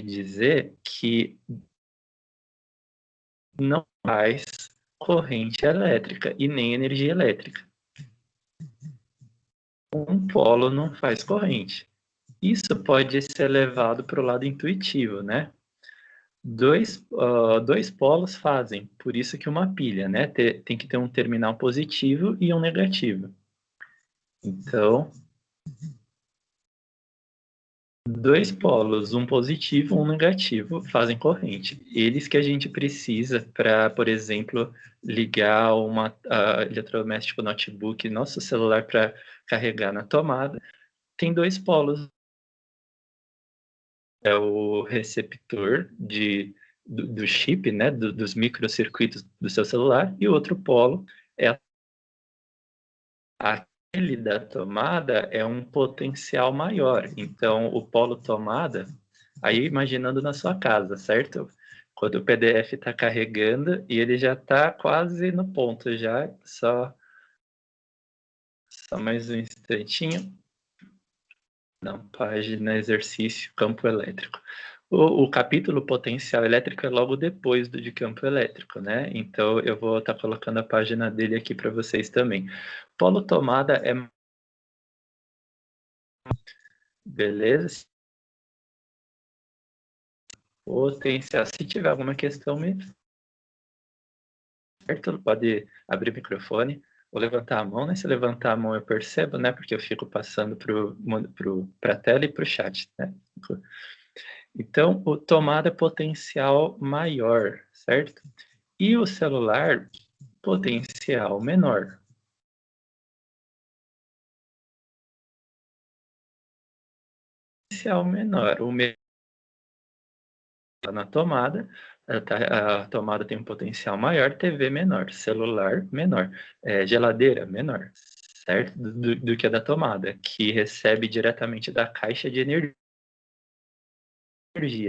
dizer que não faz corrente elétrica e nem energia elétrica. Um polo não faz corrente. Isso pode ser levado para o lado intuitivo, né? Dois polos fazem, por isso que uma pilha, né? Tem que ter um terminal positivo e um negativo. Então, dois polos, um positivo e um negativo, fazem corrente. Eles que a gente precisa para, por exemplo, ligar uma eletrodoméstico, notebook, nosso celular para carregar na tomada. Tem dois polos. É o receptor do chip, né, dos microcircuitos do seu celular, e o outro polo é aquele da tomada é um potencial maior. Então, o polo tomada, aí imaginando na sua casa, certo? Quando o PDF está carregando e ele já está quase no ponto, já só mais um instantinho. Não, página exercício campo elétrico. O capítulo potencial elétrico é logo depois do de campo elétrico, né? Então eu vou estar colocando a página dele aqui para vocês também. Polo tomada é beleza? Potencial. Se tiver alguma questão, certo? Pode abrir o microfone ou levantar a mão, né? Se levantar a mão eu percebo, né? Porque eu fico passando para a tela e para o chat, né? Então, o tomada potencial maior, certo? E o celular, potencial menor. Potencial menor. O menor na tomada, a tomada tem um potencial maior, TV menor, celular menor, geladeira menor, certo? Do que a da tomada, que recebe diretamente da caixa de energia,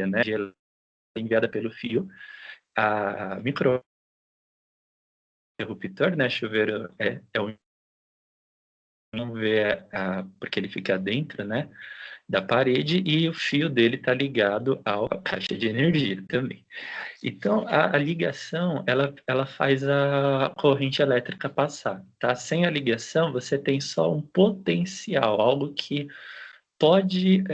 né? Enviada pelo fio, a micro interruptor, né? Chuveiro é um não vê porque ele fica dentro, né, da parede e o fio dele está ligado à caixa de energia também. Então, a ligação, ela faz a corrente elétrica passar, tá? Sem a ligação, você tem só um potencial, algo que pode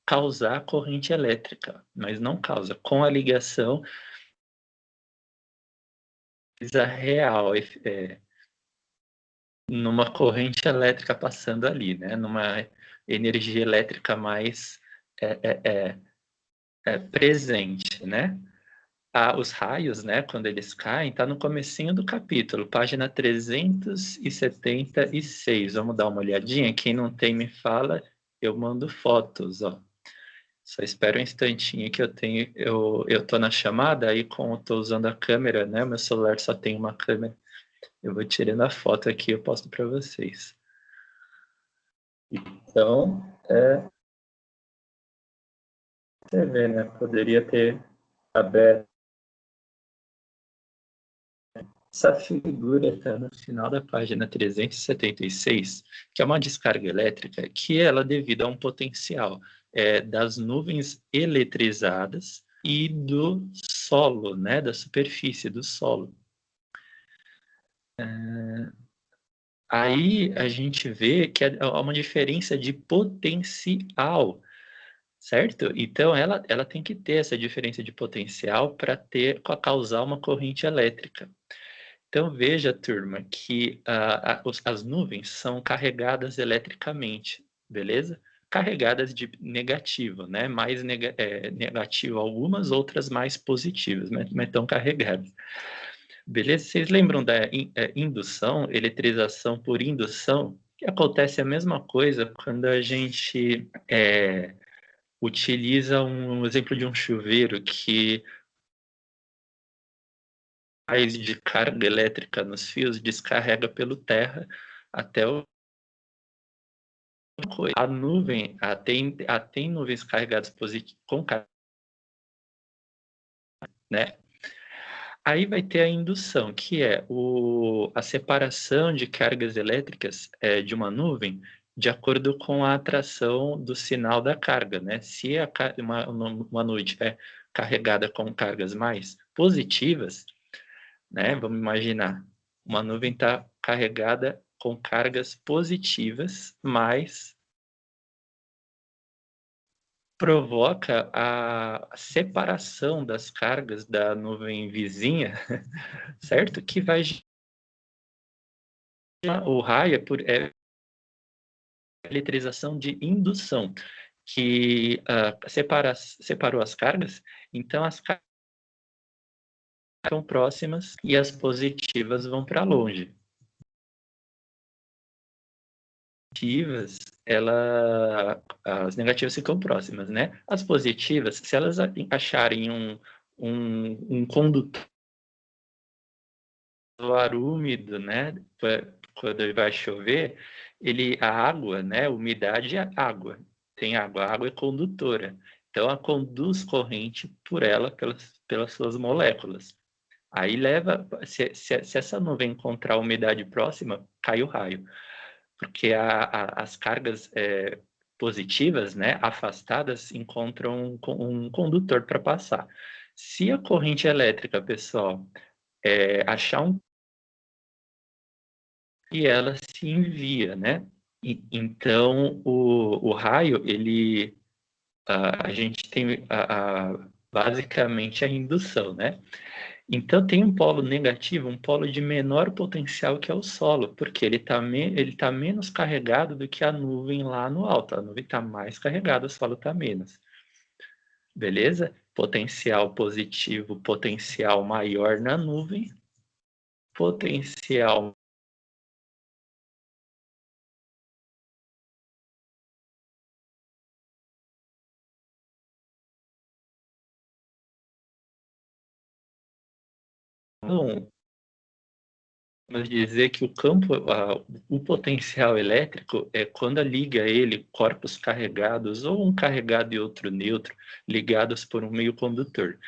causar corrente elétrica, mas não causa. Com a ligação, coisa real, numa corrente elétrica passando ali, né? Numa energia elétrica mais presente, né? Os raios, né, quando eles caem, tá no comecinho do capítulo, página 376. Vamos dar uma olhadinha? Quem não tem, me fala, eu mando fotos, ó. Só espera um instantinho que eu tô na chamada, aí como eu tô usando a câmera, né, meu celular só tem uma câmera, eu vou tirando a foto aqui e eu posto para vocês. Então, você vê, né, poderia ter aberto. Essa figura está no final da página 376, que é uma descarga elétrica que ela é devido a um potencial das nuvens eletrizadas e do solo, né, da superfície do solo. Aí a gente vê que há uma diferença de potencial, certo? Então ela tem que ter essa diferença de potencial para causar uma corrente elétrica. Então veja, turma, que as nuvens são carregadas eletricamente, beleza? Carregadas de negativo, né? Mais negativo algumas, outras mais positivas, mas estão carregadas. Beleza? Vocês lembram da indução, eletrização por indução? Que acontece a mesma coisa quando a gente utiliza um exemplo de um chuveiro que faz de carga elétrica nos fios, descarrega pelo terra até a nuvem, tem nuvens carregadas com carga, né? Aí vai ter a indução, que é a separação de cargas elétricas de uma nuvem de acordo com a atração do sinal da carga, né? Se uma nuvem estiver carregada com cargas mais positivas, né? Vamos imaginar, uma nuvem está carregada com cargas positivas, mas provoca a separação das cargas da nuvem vizinha, certo? Que vai gerar o raio é eletrização de indução, que separou as cargas, então as cargas estão próximas e as positivas vão para longe. As negativas ficam próximas, né? As positivas, se elas acharem um condutor úmido, né? Quando vai chover, a água, né? Umidade é água. Tem água, a água é condutora. Então, ela conduz corrente por ela, pelas suas moléculas. Aí se essa nuvem encontrar umidade próxima, cai o raio. Porque as cargas positivas, né, afastadas, encontram um condutor para passar. Se a corrente elétrica, pessoal, achar e ela se envia, né? Então, o raio, a gente tem basicamente a indução, né? Então, tem um polo negativo, um polo de menor potencial, que é o solo, porque ele tá menos carregado do que a nuvem lá no alto. A nuvem está mais carregada, o solo está menos. Beleza? Potencial positivo, potencial maior na nuvem, potencial não. Vamos dizer que o potencial elétrico é quando liga ele, corpos carregados, ou um carregado e outro neutro, ligados por um meio condutor.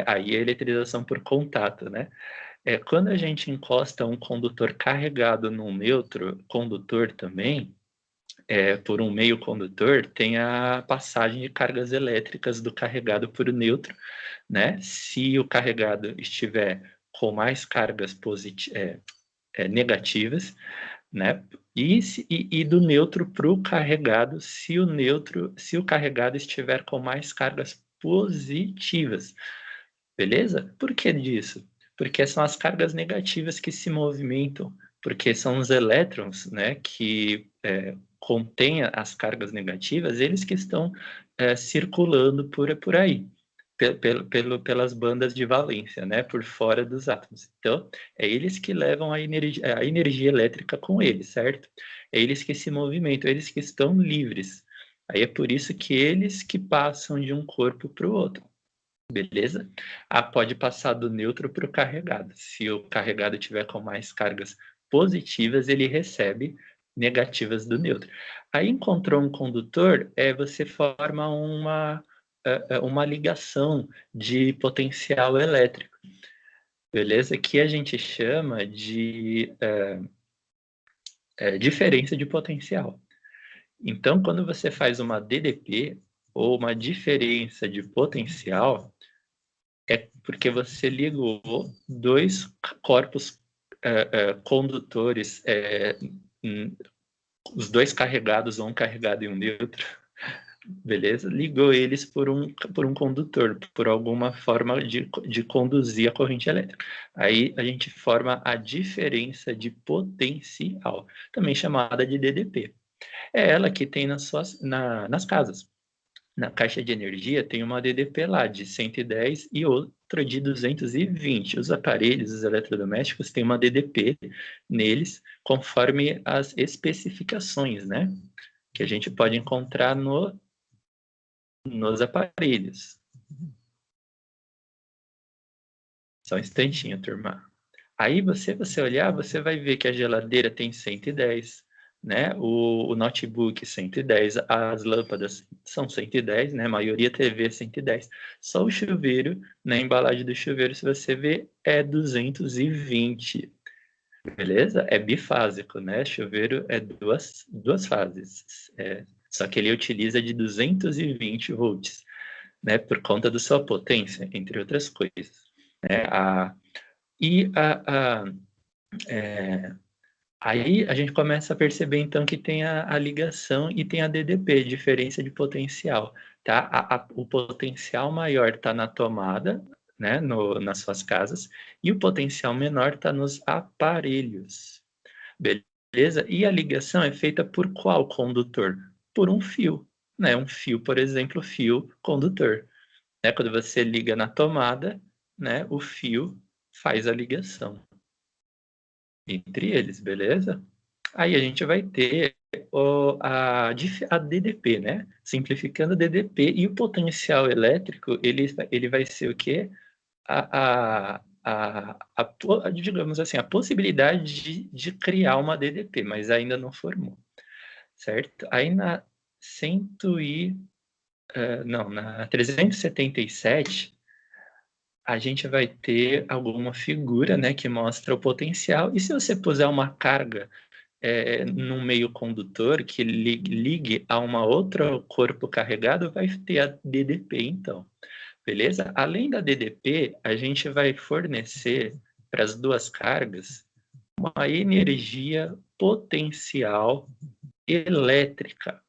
Aí é eletrização por contato, né? Quando a gente encosta um condutor carregado num neutro condutor também, por um meio condutor, tem a passagem de cargas elétricas do carregado por neutro, né? Se o carregado estiver com mais cargas negativas, né? E do neutro para o carregado, se o carregado estiver com mais cargas positivas, beleza? Por que disso? Porque são as cargas negativas que se movimentam, porque são os elétrons, né, que contêm as cargas negativas, eles que estão circulando por aí, pelas bandas de valência, né, por fora dos átomos. Então, é eles que levam a energia elétrica com eles, certo? É eles que se movimentam, eles que estão livres. Aí é por isso que eles que passam de um corpo para o outro. Beleza? Pode passar do neutro para o carregado. Se o carregado tiver com mais cargas positivas, ele recebe negativas do neutro. Aí encontrou um condutor, você forma uma ligação de potencial elétrico, beleza? Que a gente chama de diferença de potencial. Então, quando você faz uma DDP, ou uma diferença de potencial, é porque você ligou dois corpos condutores, os dois carregados, um carregado e um neutro, beleza? Ligou eles por um condutor, por alguma forma de conduzir a corrente elétrica. Aí a gente forma a diferença de potencial, também chamada de DDP. É ela que tem nas casas. Na caixa de energia tem uma DDP lá de 110 e outra de 220. Os aparelhos, os eletrodomésticos, têm uma DDP neles conforme as especificações, né? Que a gente pode encontrar nos aparelhos. Só um instantinho, turma. Aí você olhar, você vai ver que a geladeira tem 110, né? O notebook 110, as lâmpadas são 110, né? A maioria TV 110. Só o chuveiro, na embalagem do chuveiro, se você ver, é 220. beleza? É bifásico, né? Chuveiro é duas fases. Só que ele utiliza de 220 volts, né? Por conta da sua potência, entre outras coisas. Né? Aí a gente começa a perceber, então, que tem a ligação e tem a DDP, diferença de potencial, tá? O potencial maior está na tomada, né, nas suas casas, e o potencial menor está nos aparelhos, beleza? E a ligação é feita por qual condutor? Por um fio, né? Um fio, por exemplo, fio condutor. Né? Quando você liga na tomada, né, o fio faz a ligação entre eles, beleza? Aí a gente vai ter a DDP, né? Simplificando a DDP e o potencial elétrico, ele vai ser o quê? Digamos assim, a possibilidade de criar uma DDP, mas ainda não formou, certo? Aí na 100 não, na 377, a gente vai ter alguma figura, né, que mostra o potencial, e se você puser uma carga num meio condutor que ligue a uma outra corpo carregado, vai ter a DDP, então. Beleza? Além da DDP, a gente vai fornecer para as duas cargas uma energia potencial elétrica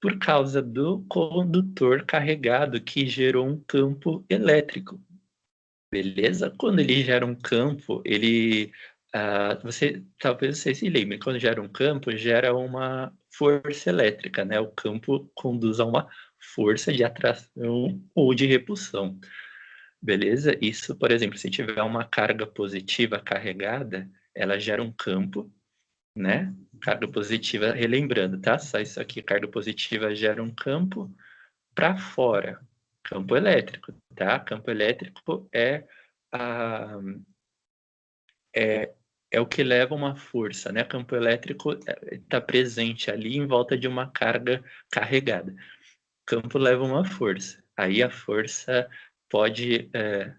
por causa do condutor carregado que gerou um campo elétrico. Beleza? Quando ele gera um campo, talvez você se lembre, quando gera um campo, gera uma força elétrica, né? O campo conduz a uma força de atração ou de repulsão. Beleza? Isso, por exemplo, se tiver uma carga positiva carregada, ela gera um campo, né? Carga positiva, relembrando, tá? Só isso aqui, carga positiva gera um campo para fora, campo elétrico, tá? Campo elétrico a, é o que leva uma força, né? Campo elétrico está presente ali em volta de uma carga carregada. Campo leva uma força. Aí a força pode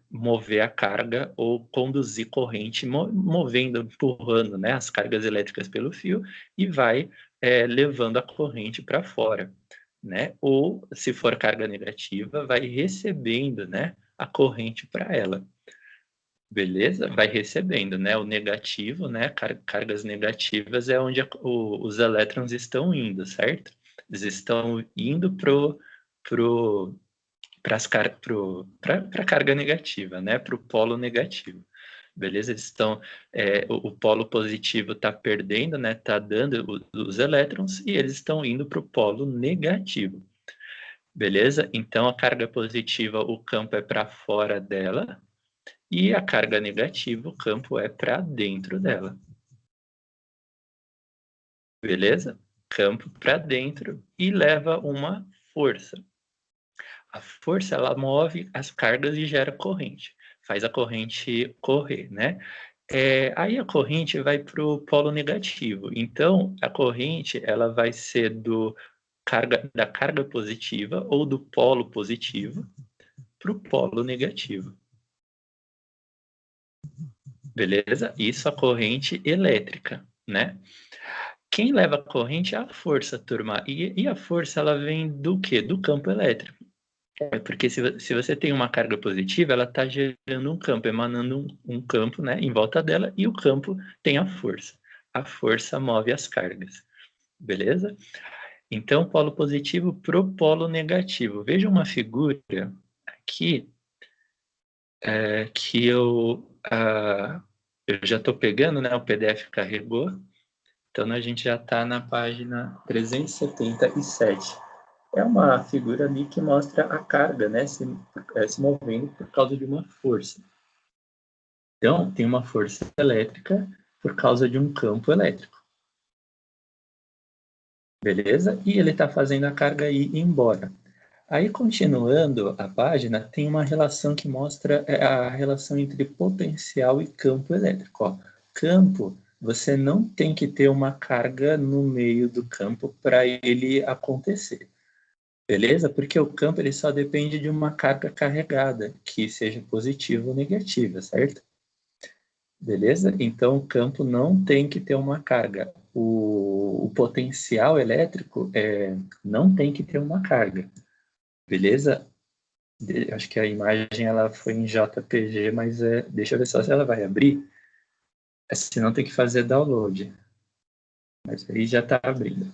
mover a carga ou conduzir corrente, movendo, empurrando, né, as cargas elétricas pelo fio e vai levando a corrente para fora, né? Ou, se for carga negativa, vai recebendo, né, a corrente para ela. Beleza? Vai recebendo, né? O negativo, né? Cargas negativas é onde os elétrons estão indo, certo? Eles estão indo para a carga negativa, né? Para o polo negativo. Beleza? Eles estão, o polo positivo está perdendo, né? Está dando os elétrons e eles estão indo para o polo negativo. Beleza? Então a carga positiva, o campo é para fora dela, e a carga negativa, o campo é para dentro dela. Beleza? Campo para dentro e leva uma força. A força, ela move as cargas e gera corrente. Faz a corrente correr, né? Aí a corrente vai para o polo negativo. Então, a corrente, ela vai ser da carga positiva ou do polo positivo para o polo negativo. Beleza? Isso a corrente elétrica, né? Quem leva a corrente é a força, turma. E a força, ela vem do quê? Do campo elétrico. Porque se você tem uma carga positiva, ela está gerando um campo, emanando um campo, né, em volta dela, e o campo tem a força. A força move as cargas. Beleza? Então, polo positivo para o polo negativo. Veja uma figura aqui que eu já estou pegando, né? O PDF carregou. Então, a gente já está na página 377. É uma figura ali que mostra a carga, né? Se movendo por causa de uma força. Então, tem uma força elétrica por causa de um campo elétrico. Beleza? E ele está fazendo a carga ir embora. Aí, continuando a página, tem uma relação que mostra a relação entre potencial e campo elétrico. Ó, campo, você não tem que ter uma carga no meio do campo para ele acontecer. Beleza? Porque o campo ele só depende de uma carga carregada, que seja positiva ou negativa, certo? Beleza? Então, o campo não tem que ter uma carga. O potencial elétrico não tem que ter uma carga. Beleza? Acho que a imagem ela foi em JPG, mas deixa eu ver só se ela vai abrir. Senão tem que fazer download. Mas aí já está abrindo.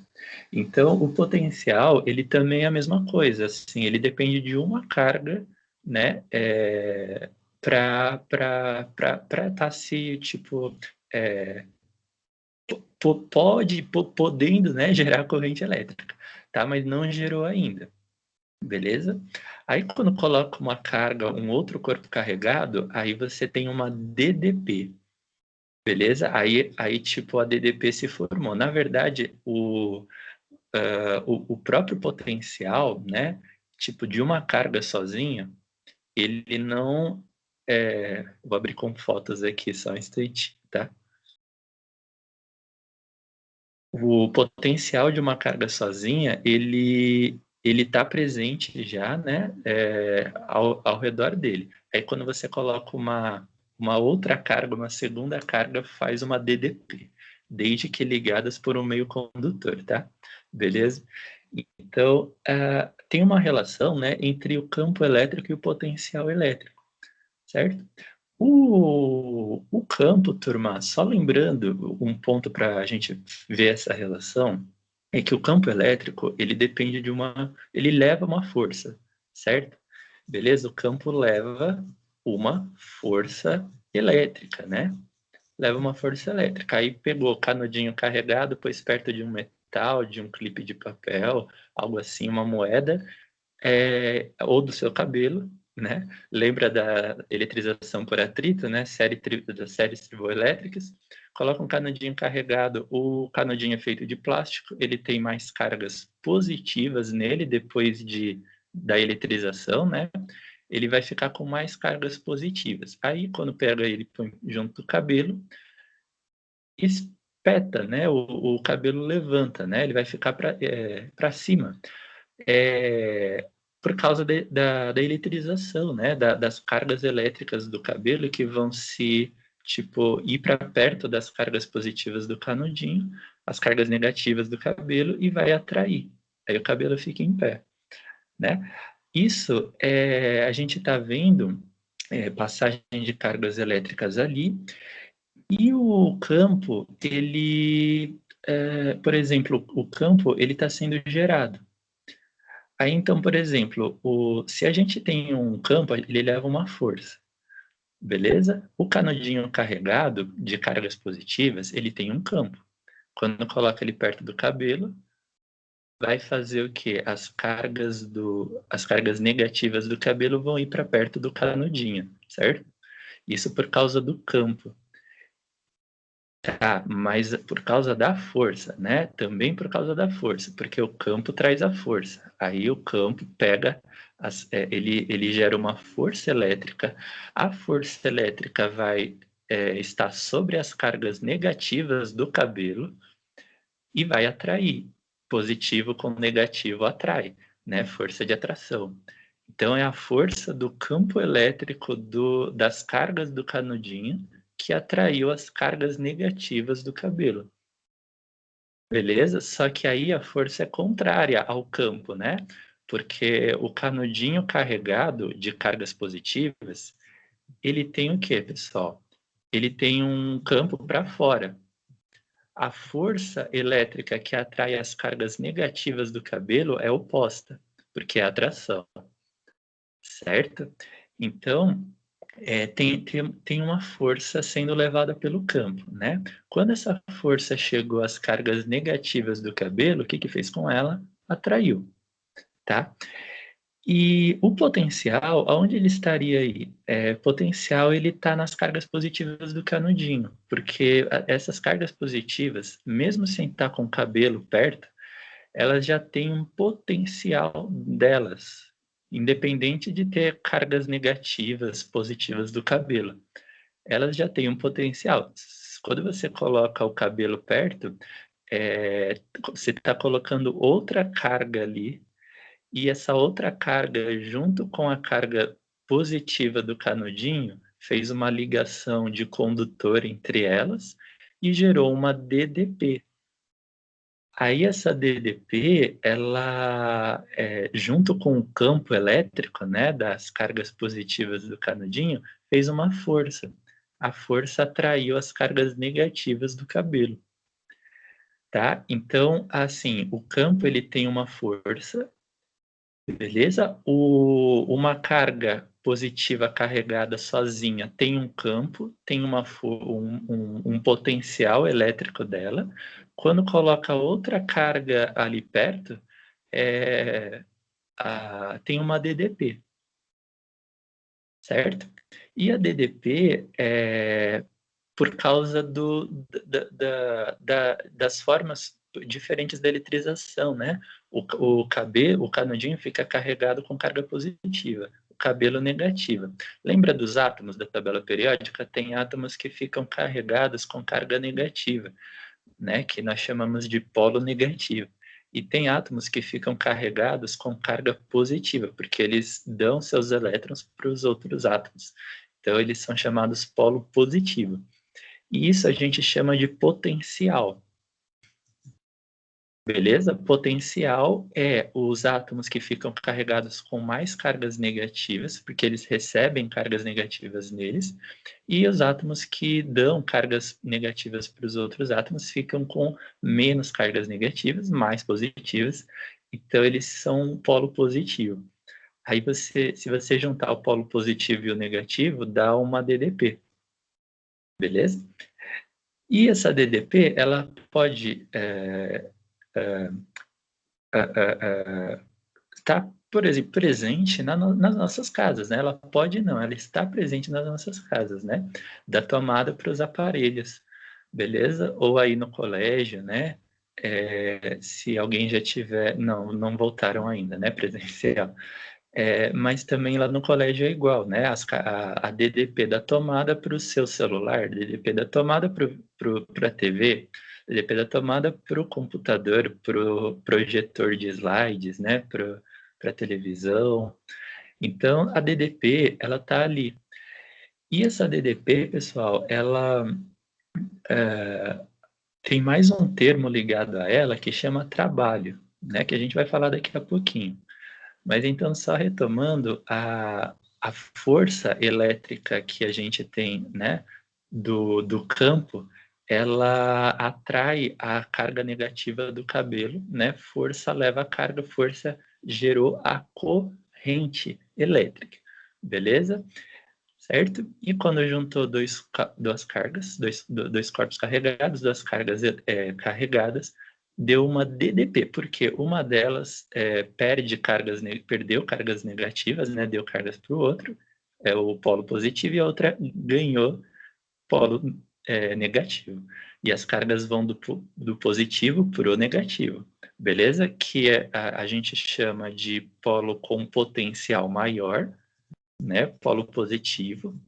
Então, o potencial, ele também é a mesma coisa. Assim, ele depende de uma carga, né? Para estar se, tipo, podendo, né, gerar corrente elétrica, tá? Mas não gerou ainda, beleza? Aí quando coloca uma carga, um outro corpo carregado, aí você tem uma DDP, beleza? Aí tipo, a DDP se formou. Na verdade, o próprio potencial, né, tipo, de uma carga sozinha, ele não... vou abrir com fotos aqui só um instante, tá? O potencial de uma carga sozinha, ele está presente já, né, ao redor dele. Aí quando você coloca uma outra carga, uma segunda carga, faz uma DDP, desde que ligadas por um meio condutor, tá? Beleza? Então, tem uma relação, né, entre o campo elétrico e o potencial elétrico, certo? O campo, turma, só lembrando um ponto para a gente ver essa relação, é que o campo elétrico, ele depende ele leva uma força, certo? Beleza? O campo leva uma força elétrica, né? Leva uma força elétrica. Aí pegou o canudinho carregado, pôs perto de um metal, de um clipe de papel, algo assim, uma moeda, ou do seu cabelo, né? Lembra da eletrização por atrito, né? Das séries triboelétricas. Coloca um canudinho carregado, o canudinho é feito de plástico, ele tem mais cargas positivas nele depois da eletrização, né? Ele vai ficar com mais cargas positivas. Aí, quando pega ele põe junto do cabelo, espeta, né? O cabelo levanta, né? Ele vai ficar para cima. Por causa da eletrização, né? Das cargas elétricas do cabelo que vão tipo, ir para perto das cargas positivas do canudinho, as cargas negativas do cabelo e vai atrair. Aí o cabelo fica em pé, né? Isso a gente está vendo passagem de cargas elétricas ali e o campo, por exemplo, o campo ele está sendo gerado. Aí, então, por exemplo, se a gente tem um campo, ele leva uma força, beleza? O canudinho carregado de cargas positivas, ele tem um campo. Quando coloca ele perto do cabelo, vai fazer o quê? As cargas negativas do cabelo vão ir para perto do canudinho, certo? Isso por causa do campo. Tá, mas por causa da força, né? Também por causa da força, porque o campo traz a força. Aí o campo pega, ele gera uma força elétrica. A força elétrica vai estar sobre as cargas negativas do cabelo e vai atrair. Positivo com negativo atrai, né? Força de atração. Então é a força do campo elétrico das cargas do canudinho que atraiu as cargas negativas do cabelo. Beleza? Só que aí a força é contrária ao campo, né? Porque o canudinho carregado de cargas positivas, ele tem o quê, pessoal? Ele tem um campo para fora. A força elétrica que atrai as cargas negativas do cabelo é oposta, porque é atração, certo? Então, tem uma força sendo levada pelo campo, né? Quando essa força chegou às cargas negativas do cabelo, o que fez com ela? Atraiu, tá? E o potencial, aonde ele estaria aí? Potencial, ele está nas cargas positivas do canudinho, porque essas cargas positivas, mesmo sem estar com o cabelo perto, elas já têm um potencial delas, independente de ter cargas negativas, positivas do cabelo. Elas já têm um potencial. Quando você coloca o cabelo perto, você está colocando outra carga ali, e essa outra carga, junto com a carga positiva do canudinho, fez uma ligação de condutor entre elas e gerou uma DDP. Aí essa DDP, ela, junto com o campo elétrico, né, das cargas positivas do canudinho, fez uma força. A força atraiu as cargas negativas do cabelo, tá? Então, assim, o campo ele tem uma força, beleza? Uma carga positiva carregada sozinha tem um campo, tem um potencial elétrico dela. Quando coloca outra carga ali perto, tem uma DDP, certo? E a DDP, por causa das formas diferentes da eletrização, né? O canudinho fica carregado com carga positiva, o cabelo negativa. Lembra dos átomos da tabela periódica? Tem átomos que ficam carregados com carga negativa, né? Que nós chamamos de polo negativo. E tem átomos que ficam carregados com carga positiva, porque eles dão seus elétrons para os outros átomos. Então, eles são chamados polo positivo. E isso a gente chama de potencial. Beleza? Potencial é os átomos que ficam carregados com mais cargas negativas, porque eles recebem cargas negativas neles, e os átomos que dão cargas negativas para os outros átomos ficam com menos cargas negativas, mais positivas, então eles são um polo positivo. Aí se você juntar o polo positivo e o negativo, dá uma DDP. Beleza? E essa DDP, ela pode estar, por exemplo, presente nas nossas casas, né? Ela pode não, ela está presente nas nossas casas, né? Da tomada para os aparelhos, beleza? Ou aí no colégio, né? Se alguém já tiver, não voltaram ainda, né? Presencial. Mas também lá no colégio é igual, né? A DDP da tomada para o seu celular, DDP da tomada para a TV, DDP da tomada para o computador, para o projetor de slides, né? Para a televisão. Então, a DDP, ela está ali. E essa DDP, pessoal, ela tem mais um termo ligado a ela que chama trabalho, né? Que a gente vai falar daqui a pouquinho. Mas então, só retomando, a força elétrica que a gente tem, né, do campo, ela atrai a carga negativa do cabelo, né? Força leva a carga, força gerou a corrente elétrica, beleza? Certo? E quando juntou duas cargas, dois corpos carregados, duas cargas carregadas, deu uma DDP, porque uma delas perdeu cargas negativas, né? Deu cargas para o outro, o polo positivo, e a outra ganhou polo negativo. E as cargas vão do positivo para o negativo, beleza? Que a gente chama de polo com potencial maior, né? Polo positivo.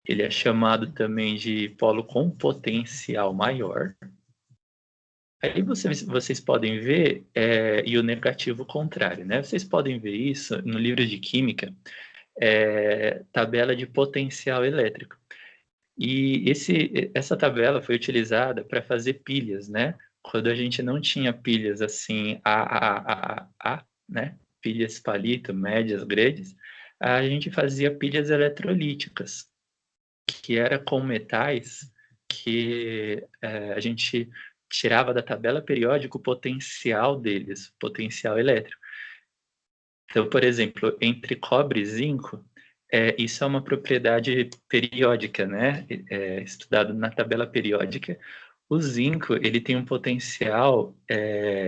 Ele é chamado também de polo com potencial maior. Aí vocês podem ver, e o negativo contrário, né? Vocês podem ver isso no livro de Química, tabela de potencial elétrico. E essa tabela foi utilizada para fazer pilhas, né? Quando a gente não tinha pilhas assim, né? Pilhas palito, médias, grandes, a gente fazia pilhas eletrolíticas, que era com metais que a gente tirava da tabela periódica o potencial deles, o potencial elétrico. Então, por exemplo, entre cobre e zinco, isso é uma propriedade periódica, né? Estudado na tabela periódica. O zinco ele tem um potencial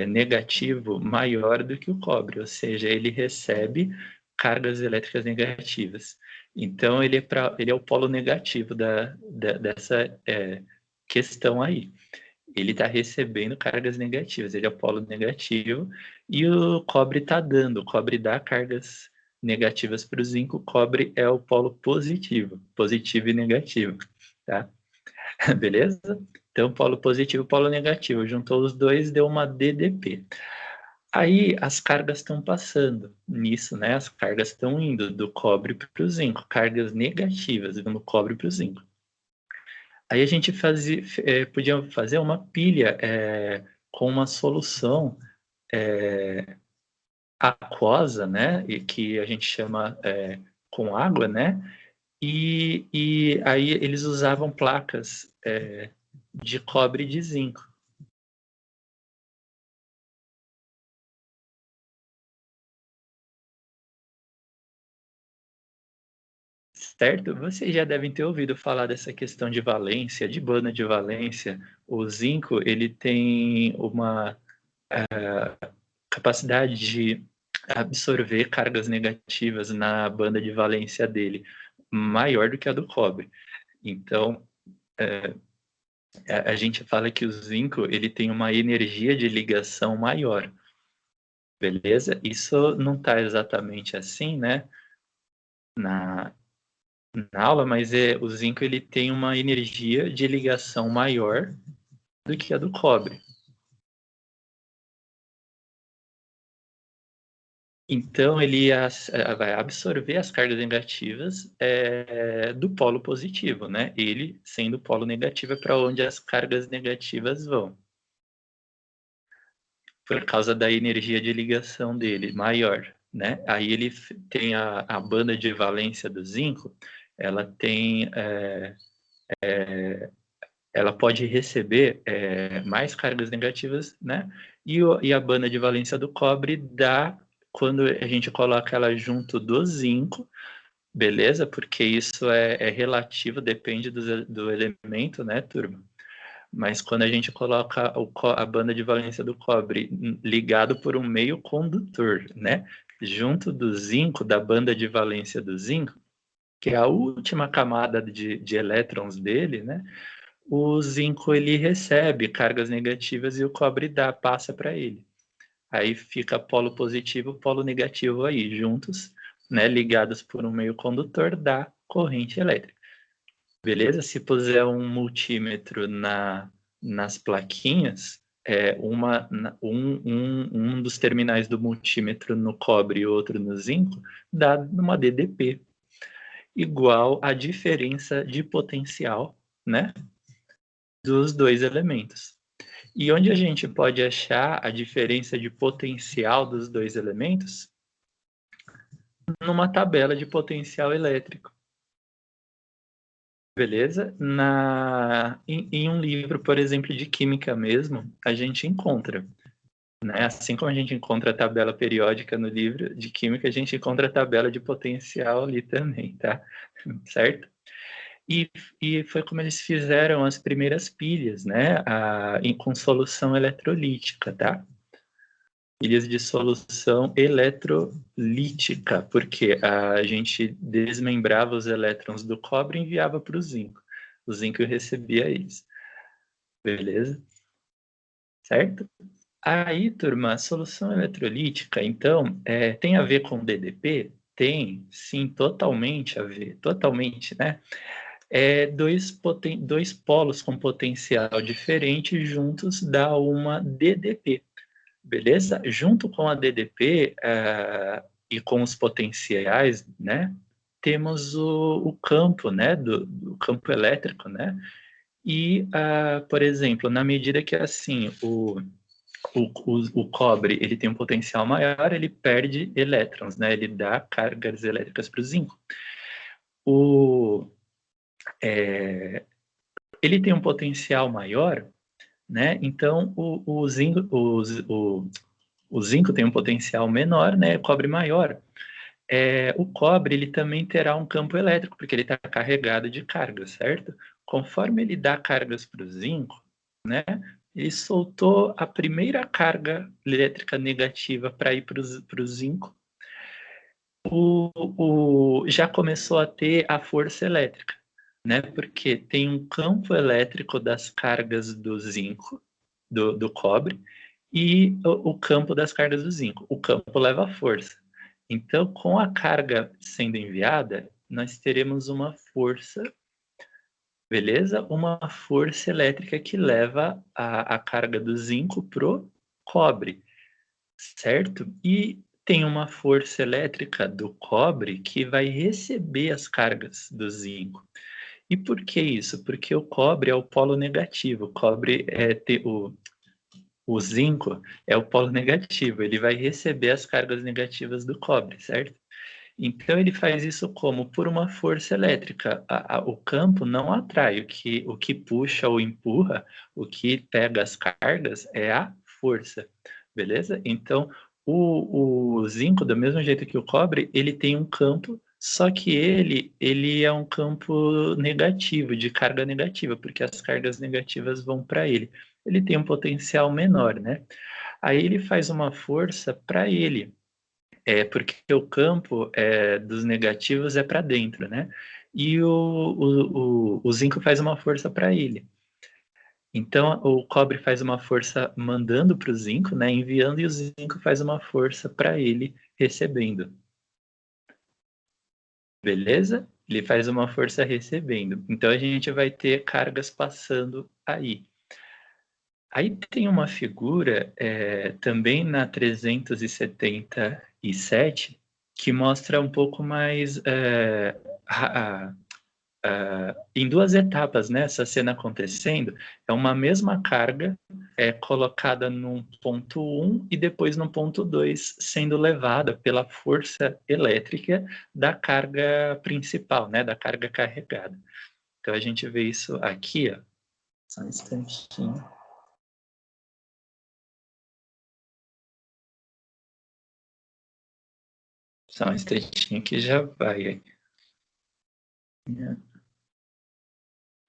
negativo maior do que o cobre, ou seja, ele recebe cargas elétricas negativas. Então, ele é o polo negativo dessa questão aí. Ele está recebendo cargas negativas, ele é o polo negativo, e o cobre está dando, o cobre dá cargas negativas para o zinco, o cobre é o polo positivo, positivo e negativo, tá? Beleza? Então, polo positivo e polo negativo, juntou os dois, deu uma DDP. Aí as cargas estão passando nisso, né? As cargas estão indo do cobre para o zinco, cargas negativas do cobre para o zinco. Aí a gente podia fazer uma pilha com uma solução aquosa, né? E que a gente chama com água, né? E aí eles usavam placas de cobre e de zinco. Certo? Vocês já devem ter ouvido falar dessa questão de valência, de banda de valência. O zinco, ele tem uma capacidade de absorver cargas negativas na banda de valência dele, maior do que a do cobre. Então, a gente fala que o zinco, ele tem uma energia de ligação maior, beleza? Isso não está exatamente assim, né? Na, na aula, mas o zinco ele tem uma energia de ligação maior do que a do cobre. Então, ele vai absorver as cargas negativas do polo positivo, né? Ele sendo o polo negativo é para onde as cargas negativas vão, por causa da energia de ligação dele maior, né? Aí ele tem a banda de valência do zinco, ela tem ela pode receber mais cargas negativas, né? E a banda de valência do cobre dá, quando a gente coloca ela junto do zinco, beleza? Porque isso é relativo, depende do elemento, né, turma? Mas quando a gente coloca a banda de valência do cobre ligado por um meio condutor, né? Junto do zinco, da banda de valência do zinco, que é a última camada de elétrons dele, né? O zinco ele recebe cargas negativas e o cobre passa para ele. Aí fica polo positivo, polo negativo aí, juntos, né, ligados por um meio condutor da corrente elétrica. Beleza? Se puser um multímetro nas plaquinhas, um dos terminais do multímetro no cobre e outro no zinco, dá uma DDP, igual a diferença de potencial, né, dos dois elementos. E onde a gente pode achar a diferença de potencial dos dois elementos? Numa tabela de potencial elétrico. Beleza? Em um livro, por exemplo, de química mesmo, a gente encontra. Né? Assim como a gente encontra a tabela periódica no livro de química, a gente encontra a tabela de potencial ali também, tá? Certo? E foi como eles fizeram as primeiras pilhas, né? Com solução eletrolítica, tá? Pilhas de solução eletrolítica, porque a gente desmembrava os elétrons do cobre e enviava para o zinco. O zinco recebia eles. Beleza? Certo? Aí, turma, a solução eletrolítica, então, tem a ver com DDP? Tem, sim, totalmente a ver, totalmente, né? Dois polos com potencial diferente juntos dá uma DDP. Beleza? Junto com a DDP e com os potenciais, né? Temos o campo, né? Do campo elétrico, né? E, por exemplo, na medida que assim o cobre ele tem um potencial maior, ele perde elétrons, né? Ele dá cargas elétricas para o zinco. Ele tem um potencial maior, né? Então o zinco tem um potencial menor, né? O cobre maior. O cobre ele também terá um campo elétrico, porque ele está carregado de carga, certo? Conforme ele dá cargas para o zinco, né? Ele soltou a primeira carga elétrica negativa para ir para o zinco. Já começou a ter a força elétrica, né? Porque tem um campo elétrico das cargas do zinco, do cobre, e o campo das cargas do zinco. O campo leva força. Então, com a carga sendo enviada, nós teremos uma força, beleza? Uma força elétrica que leva a carga do zinco pro cobre. certo? E tem uma força elétrica do cobre que vai receber as cargas do zinco. E por que isso? Porque o cobre é o polo negativo, o cobre o zinco é o polo negativo, ele vai receber as cargas negativas do cobre, certo? Então ele faz isso como? Por uma força elétrica. O campo não atrai, o que puxa ou empurra, o que pega as cargas é a força, beleza? Então o zinco, do mesmo jeito que o cobre, ele tem um campo, só que ele é um campo negativo, de carga negativa, porque as cargas negativas vão para ele. Ele tem um potencial menor, né? Aí ele faz uma força para ele, porque o campo dos negativos é para dentro, né? E o zinco faz uma força para ele. Então, o cobre faz uma força mandando para o zinco, né? Enviando, e o zinco faz uma força para ele recebendo. Beleza? Ele faz uma força recebendo. Então, a gente vai ter cargas passando aí. Aí tem uma figura também na 377 que mostra um pouco mais em duas etapas, né? Essa cena acontecendo, é uma mesma carga colocada num ponto 1 e depois no ponto 2, sendo levada pela força elétrica da carga principal, né? Da carga carregada. Então a gente vê isso aqui, ó. Só um instantinho. Só um instantinho que já vai.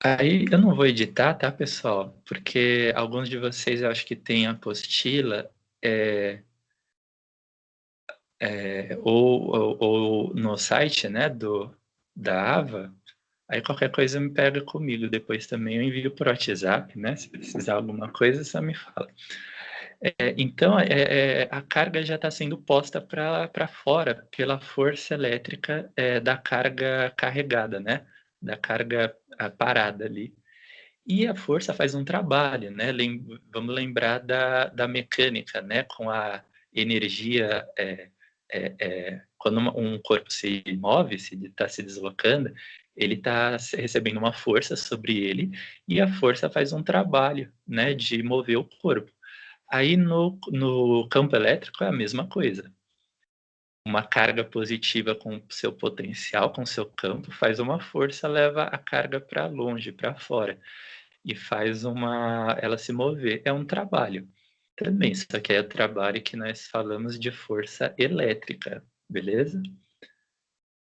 Aí eu não vou editar, tá, pessoal? Porque alguns de vocês eu acho que têm apostila ou no site, né, da AVA. Aí qualquer coisa me pega comigo. Depois também eu envio por WhatsApp, né? Se precisar alguma coisa, só me fala. Então, a carga já está sendo posta para fora pela força elétrica da carga carregada, né? Da carga parada ali. E a força faz um trabalho, né? Vamos lembrar da mecânica, né? Com a energia, quando um corpo se move, se está se deslocando, ele está recebendo uma força sobre ele e a força faz um trabalho, né? De mover o corpo. Aí no campo elétrico é a mesma coisa. Uma carga positiva com seu potencial, com seu campo, faz uma força, leva a carga para longe, para fora, e faz ela se mover. É um trabalho também, só que é o trabalho que nós falamos de força elétrica, beleza?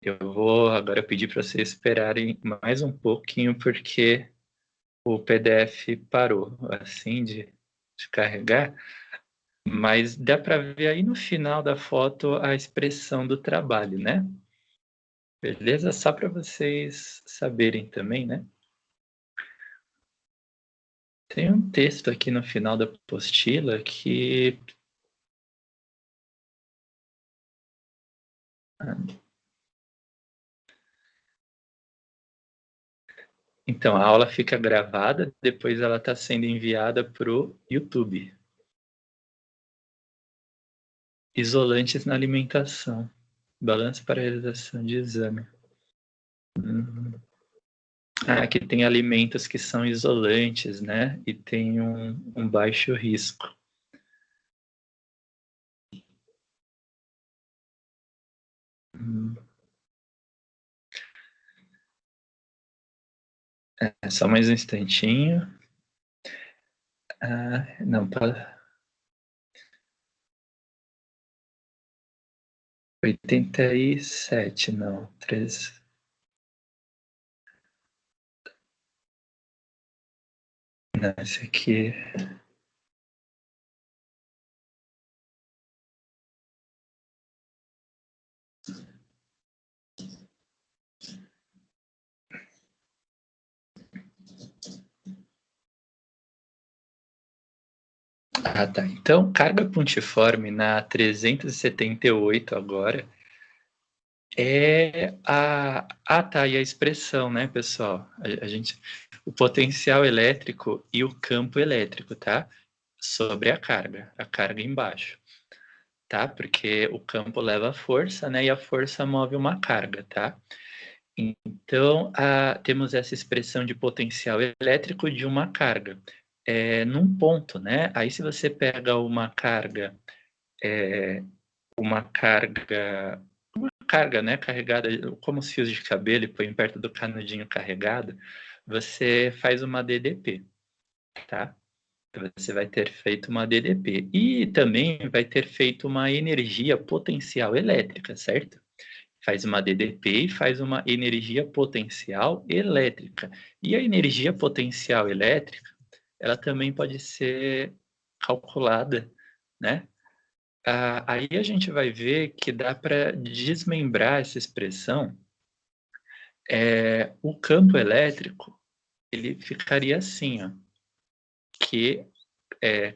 Eu vou agora pedir para vocês esperarem mais um pouquinho, porque o PDF parou assim de carregar. Mas dá para ver aí no final da foto a expressão do trabalho, né? Beleza? Só para vocês saberem também, né? Tem um texto aqui no final da apostila que. Então, a aula fica gravada, depois ela está sendo enviada para o YouTube. Isolantes na alimentação. Balanço para realização de exame. Aqui tem alimentos que são isolantes, né? E tem um baixo risco. Só mais um instantinho. Não, para 87, não, 13. Não, esse aqui. Tá. Então, carga pontiforme na 378 agora tá, e a expressão, né, pessoal? O potencial elétrico e o campo elétrico, tá? Sobre a carga embaixo. tá? Porque o campo leva força, né? E a força move uma carga, tá? Então, temos essa expressão de potencial elétrico de uma carga. Num ponto, né? Aí se você pega uma carga, né, carregada como os fios de cabelo e põe perto do canudinho carregado, você faz uma DDP, tá? Você vai ter feito uma DDP. E também vai ter feito uma energia potencial elétrica, certo? Faz uma DDP e faz uma energia potencial elétrica. E a energia potencial elétrica, ela também pode ser calculada, né? Aí a gente vai ver que dá para desmembrar essa expressão. O campo elétrico, ele ficaria assim, ó, Q,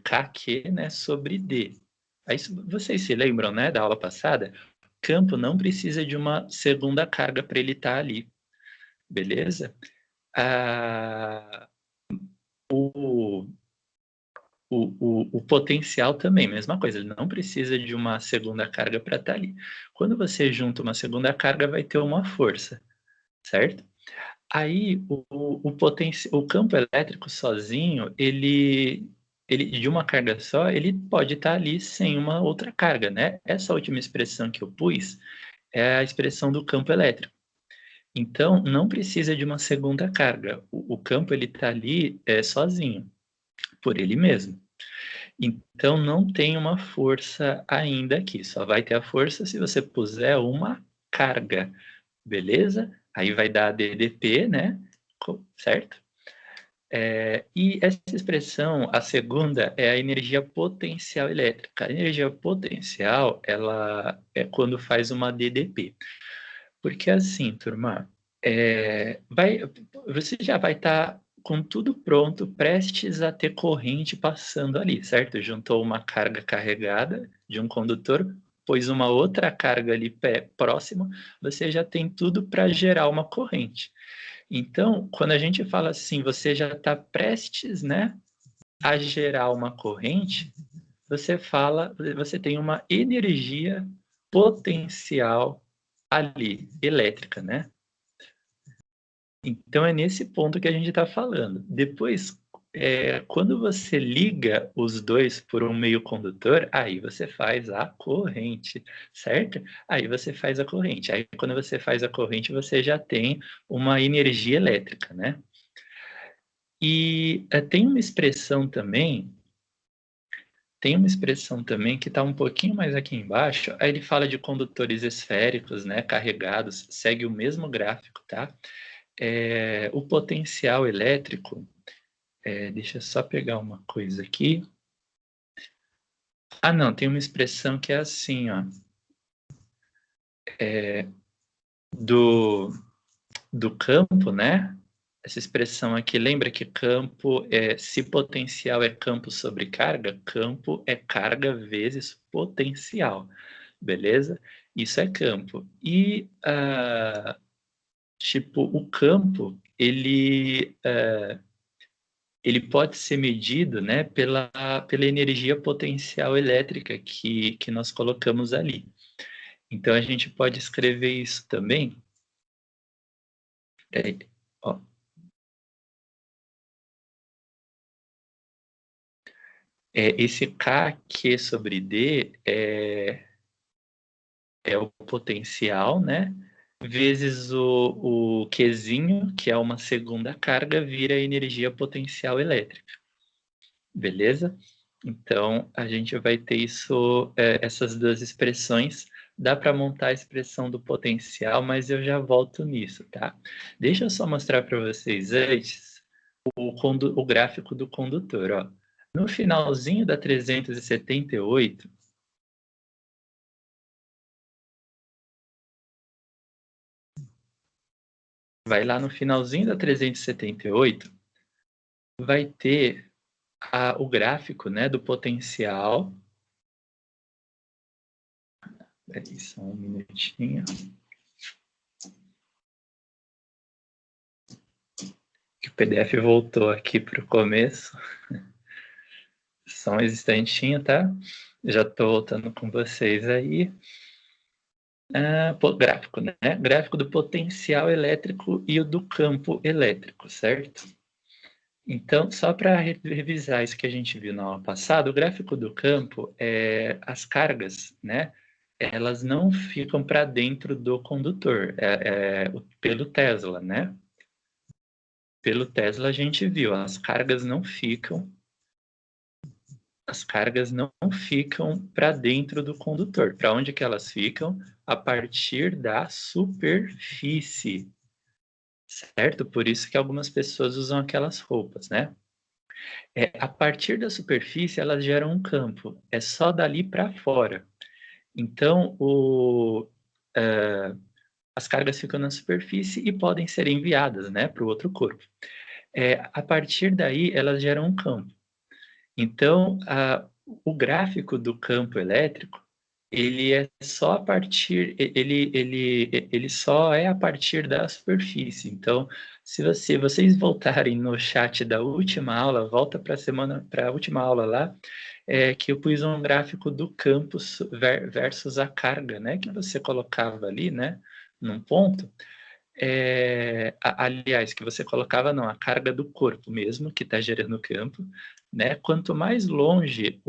KQ, né, sobre D. Aí vocês se lembram, né, da aula passada? Campo não precisa de uma segunda carga para ele estar ali, beleza? Ah, o, o potencial também, mesma coisa, ele não precisa de uma segunda carga para estar ali. Quando você junta uma segunda carga, vai ter uma força, certo? Aí o campo elétrico sozinho, ele de uma carga só, ele pode estar ali sem uma outra carga, né? Essa última expressão que eu pus é a expressão do campo elétrico. Então, não precisa de uma segunda carga. O campo ele está ali sozinho, por ele mesmo. Então, não tem uma força ainda aqui. Só vai ter a força se você puser uma carga, beleza? Aí vai dar DDP, né? Certo? E essa expressão, a segunda, é a energia potencial elétrica. A energia potencial, ela é quando faz uma DDP. Porque assim, turma, você já vai estar com tudo pronto, prestes a ter corrente passando ali, certo? Juntou uma carga carregada de um condutor, pôs uma outra carga ali próxima, você já tem tudo para gerar uma corrente. Então, quando a gente fala assim, você já está prestes, né, a gerar uma corrente, você tem uma energia potencial ali, elétrica, né? Então é nesse ponto que a gente está falando. Depois, quando você liga os dois por um meio condutor, aí você faz a corrente, certo? Aí você faz a corrente. Aí quando você faz a corrente, você já tem uma energia elétrica, né? E tem uma expressão também que está um pouquinho mais aqui embaixo. Aí ele fala de condutores esféricos, né, carregados, segue o mesmo gráfico, tá? O potencial elétrico, deixa eu só pegar uma coisa aqui. Ah, não, tem uma expressão que é assim, ó, do, do campo, né? Essa expressão aqui, lembra que campo se potencial é campo sobre carga, campo é carga vezes potencial, beleza? Isso é campo. E, tipo, o campo, ele pode ser medido, né, pela energia potencial elétrica que nós colocamos ali. Então, a gente pode escrever isso também. Ó, esse K sobre D é o potencial, né? Vezes o Qzinho, que é uma segunda carga, vira energia potencial elétrica. Beleza? Então, a gente vai ter essas duas expressões. Dá para montar a expressão do potencial, mas eu já volto nisso, tá? Deixa eu só mostrar para vocês antes o gráfico do condutor. Ó. No finalzinho da 378, vai lá no finalzinho da 378, vai ter o gráfico, né, do potencial. Peraí, só um minutinho. Que o PDF voltou aqui para o começo. Só um instantinho, tá? Já estou voltando com vocês aí. Gráfico, né? Gráfico do potencial elétrico e o do campo elétrico, certo? Então, só para revisar isso que a gente viu na aula passada, o gráfico do campo, as cargas, né? Elas não ficam para dentro do condutor, pelo Tesla, né? Pelo Tesla a gente viu, as cargas não ficam para dentro do condutor. Para onde que elas ficam? A partir da superfície, certo? Por isso que algumas pessoas usam aquelas roupas, né? A partir da superfície, elas geram um campo. É só dali para fora. Então, as cargas ficam na superfície e podem ser enviadas, né, para o outro corpo. A partir daí, elas geram um campo. Então, o gráfico do campo elétrico, ele é só a partir, ele só é a partir da superfície. Então, se vocês voltarem no chat da última aula, volta para a última aula lá, que eu pus um gráfico do campo versus a carga, né, que você colocava ali, né, num ponto. Aliás, que você colocava não, a carga do corpo mesmo, que está gerando o campo, né? Quanto mais longe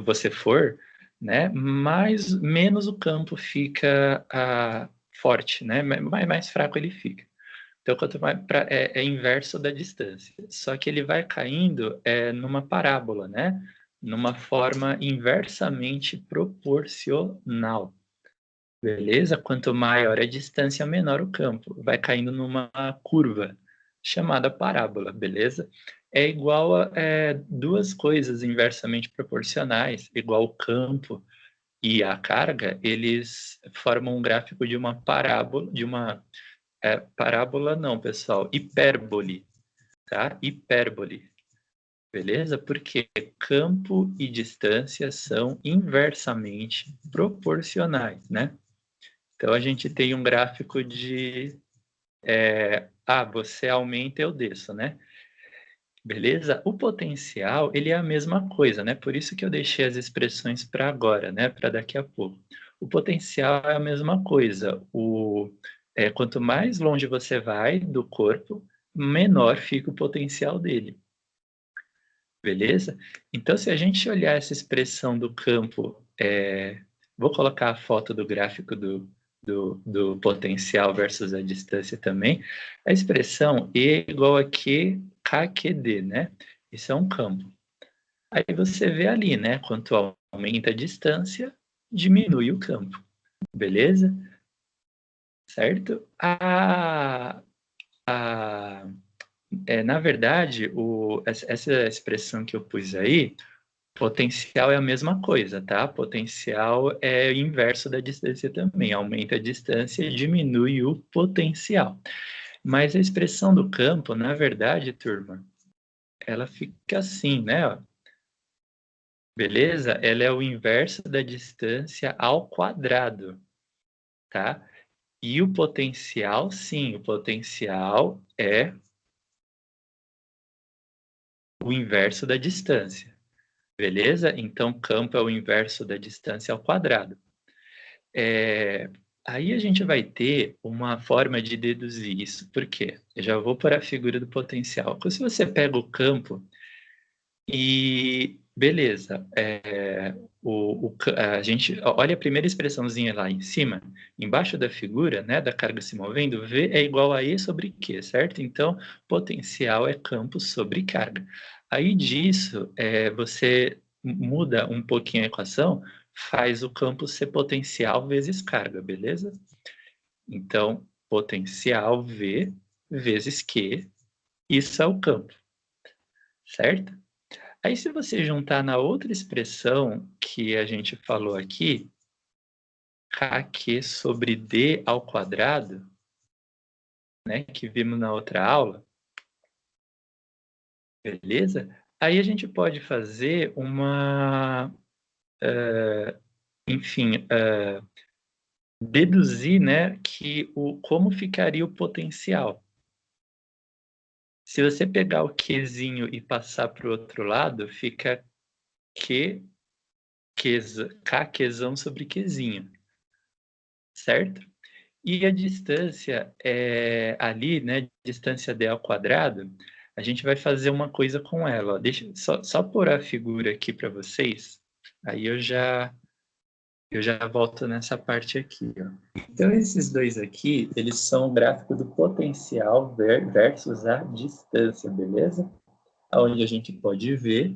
você for, né? Menos o campo fica forte, né? Mais fraco ele fica. Então, quanto mais é inverso da distância. Só que ele vai caindo numa parábola, né? Numa forma inversamente proporcional. Beleza? Quanto maior a distância, menor o campo. Vai caindo numa curva chamada parábola, beleza? É igual a duas coisas inversamente proporcionais, igual o campo e a carga, eles formam um gráfico de uma parábola, parábola não, pessoal, hipérbole, tá? Hipérbole, beleza? Porque campo e distância são inversamente proporcionais, né? Então, a gente tem um gráfico de você aumenta, eu desço, né? Beleza? O potencial, ele é a mesma coisa, né? Por isso que eu deixei as expressões para agora, né? Para daqui a pouco. O potencial é a mesma coisa. Quanto mais longe você vai do corpo, menor fica o potencial dele. Beleza? Então, se a gente olhar essa expressão do campo, vou colocar a foto do gráfico do potencial versus a distância também. A expressão E igual a Q, KQD, né? Isso é um campo. Aí você vê ali, né? Quanto aumenta a distância, diminui o campo. Beleza? Certo? Na verdade, essa expressão que eu pus aí, potencial é a mesma coisa, tá? Potencial é o inverso da distância também. Aumenta a distância e diminui o potencial. Mas a expressão do campo, na verdade, turma, ela fica assim, né? Beleza? Ela é o inverso da distância ao quadrado, tá? E o potencial, sim, o potencial é o inverso da distância. Beleza? Então, campo é o inverso da distância ao quadrado. Aí a gente vai ter uma forma de deduzir isso. Por quê? Eu já vou para a figura do potencial. Porque se você pega o campo e, beleza, a gente olha a primeira expressãozinha lá em cima, embaixo da figura, né, da carga se movendo, V é igual a E sobre Q, certo? Então, potencial é campo sobre carga. Aí disso, você muda um pouquinho a equação, faz o campo ser potencial vezes carga, beleza? Então, potencial V vezes Q, isso é o campo, certo? Aí, se você juntar na outra expressão que a gente falou aqui, kq sobre d ao quadrado, né, que vimos na outra aula, beleza? Aí a gente pode fazer enfim, deduzir, né, como ficaria o potencial Se você pegar o Qzinho e passar para o outro lado, fica Kzão sobre Qzinho, certo? E a distância ali, né, distância d ao quadrado, a gente vai fazer uma coisa com ela. Ó. Deixa só pôr a figura aqui para vocês, aí eu já volto nessa parte aqui. Ó. Então, esses dois aqui, eles são o gráfico do potencial versus a distância, beleza? Onde a gente pode ver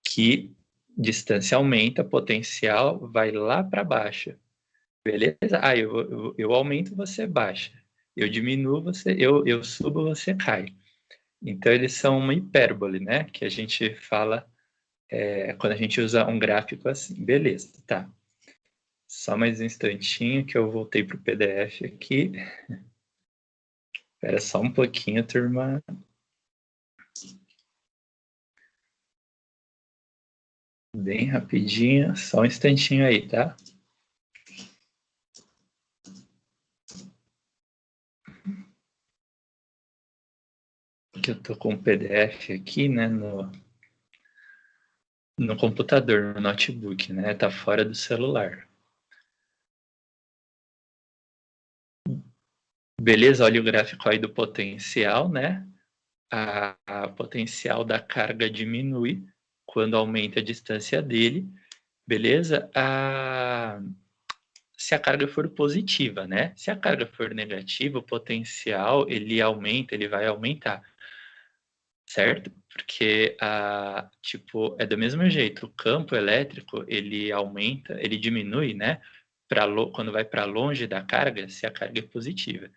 que distância aumenta, potencial vai lá para baixo. Beleza? Eu aumento, você baixa. Eu diminuo, eu subo, você cai. Então, eles são uma hipérbole, né? Que a gente fala quando a gente usa um gráfico assim. Beleza, tá. Só mais um instantinho que eu voltei para o PDF aqui. Espera só um pouquinho, turma. Bem rapidinho, só um instantinho aí, tá? Que eu tô com o PDF aqui, né, no computador, no notebook, né? Tá fora do celular. Beleza, olha o gráfico aí do potencial, né? A potencial da carga diminui quando aumenta a distância dele, beleza? Se a carga for positiva, né? Se a carga for negativa, o potencial ele aumenta, ele vai aumentar, certo? Porque tipo, é do mesmo jeito, o campo elétrico ele aumenta, ele diminui, né? Quando vai para longe da carga, se a carga é positiva.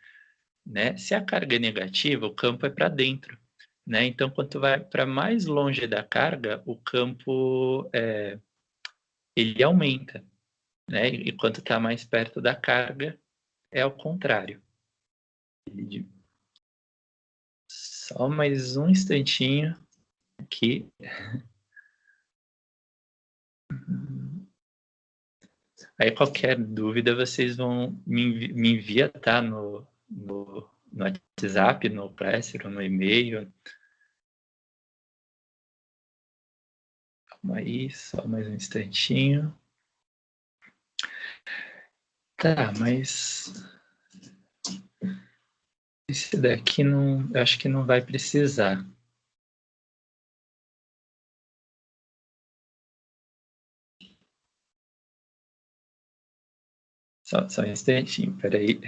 Né? Se a carga é negativa, o campo é para dentro. Né? Então, quanto vai para mais longe da carga, o campo ele aumenta. Né? E quanto está mais perto da carga, é ao contrário. Só mais um instantinho aqui. Aí, qualquer dúvida, vocês vão me enviar, tá? No WhatsApp, no Classroom, no e-mail. Calma aí, só mais um instantinho. Tá, mas esse daqui não, eu acho que não vai precisar. Só um instantinho, peraí.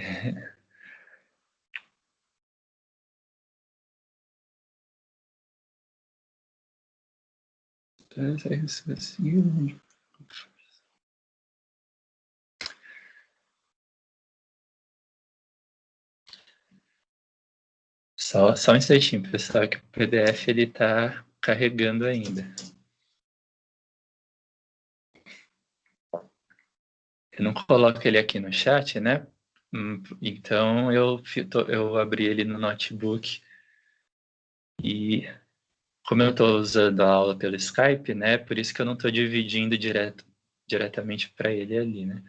Só um instantinho, pessoal, que o PDF ele está carregando ainda. Eu não coloco ele aqui no chat, né? Então eu abri ele no notebook e como eu estou usando a aula pelo Skype, né? Por isso que eu não estou dividindo diretamente para ele ali, né?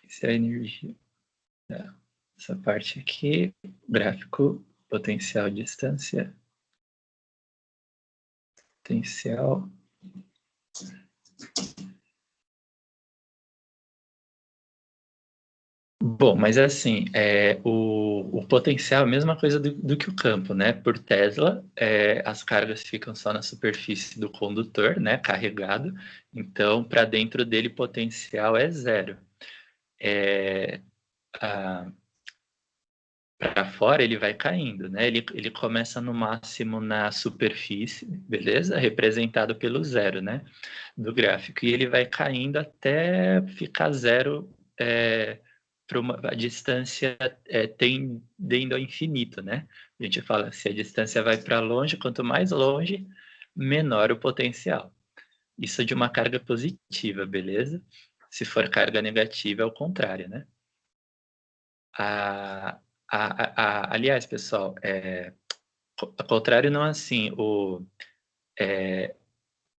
Essa é a energia. Essa parte aqui, gráfico, potencial, distância, potencial. Bom, mas assim, o potencial é a mesma coisa do que o campo, né? Por Tesla, as cargas ficam só na superfície do condutor, né? Carregado. Então, para dentro dele, potencial é zero. Para fora, ele vai caindo, né? Ele começa no máximo na superfície, beleza? Representado pelo zero, né? Do gráfico. E ele vai caindo até ficar zero. Para a distância tendendo ao infinito, né? A gente fala se a distância vai para longe, quanto mais longe, menor o potencial. Isso é de uma carga positiva, beleza? Se for carga negativa, é o contrário, né? Aliás, pessoal, ao contrário não é assim,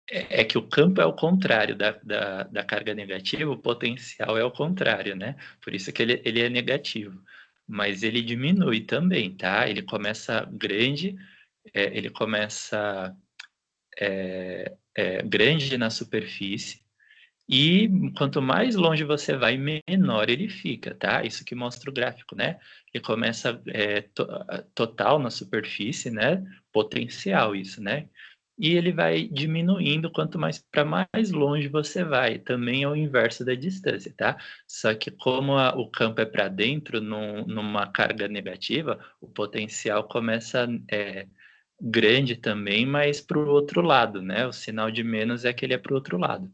é que o campo é o contrário da carga negativa, o potencial é o contrário, né? Por isso que ele é negativo. mas ele diminui também, tá? Ele começa grande, ele começa grande na superfície, e quanto mais longe você vai, menor ele fica, tá? Isso que mostra o gráfico, né? Ele começa total na superfície, né? Potencial isso, né? E ele vai diminuindo quanto mais para mais longe você vai. Também é o inverso da distância, tá? Só que como o campo é para dentro, numa carga negativa, o potencial começa grande também, mas para o outro lado, né? O sinal de menos é que ele é para o outro lado.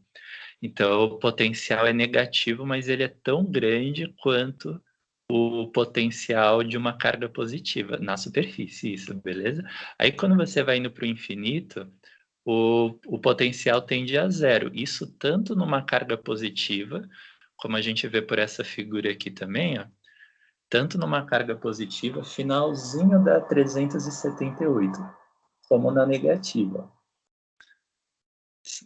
Então, o potencial é negativo, mas ele é tão grande quanto o potencial de uma carga positiva na superfície, isso, beleza? Aí, quando você vai indo para o infinito, o potencial tende a zero. Isso tanto numa carga positiva, como a gente vê por essa figura aqui também, ó, tanto numa carga positiva, finalzinho da 378, como na negativa.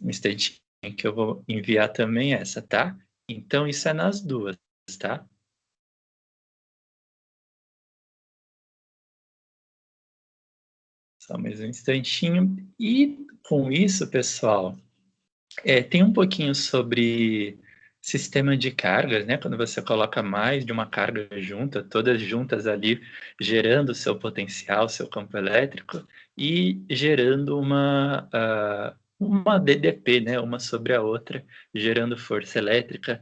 Um instantinho que eu vou enviar também essa, tá? Então, isso é nas duas, tá? Só mais um instantinho. E com isso, pessoal, tem um pouquinho sobre sistema de cargas, né? Quando você coloca mais de uma carga junta, todas juntas ali, gerando o seu potencial, seu campo elétrico, e gerando uma DDP, né? Uma sobre a outra, gerando força elétrica,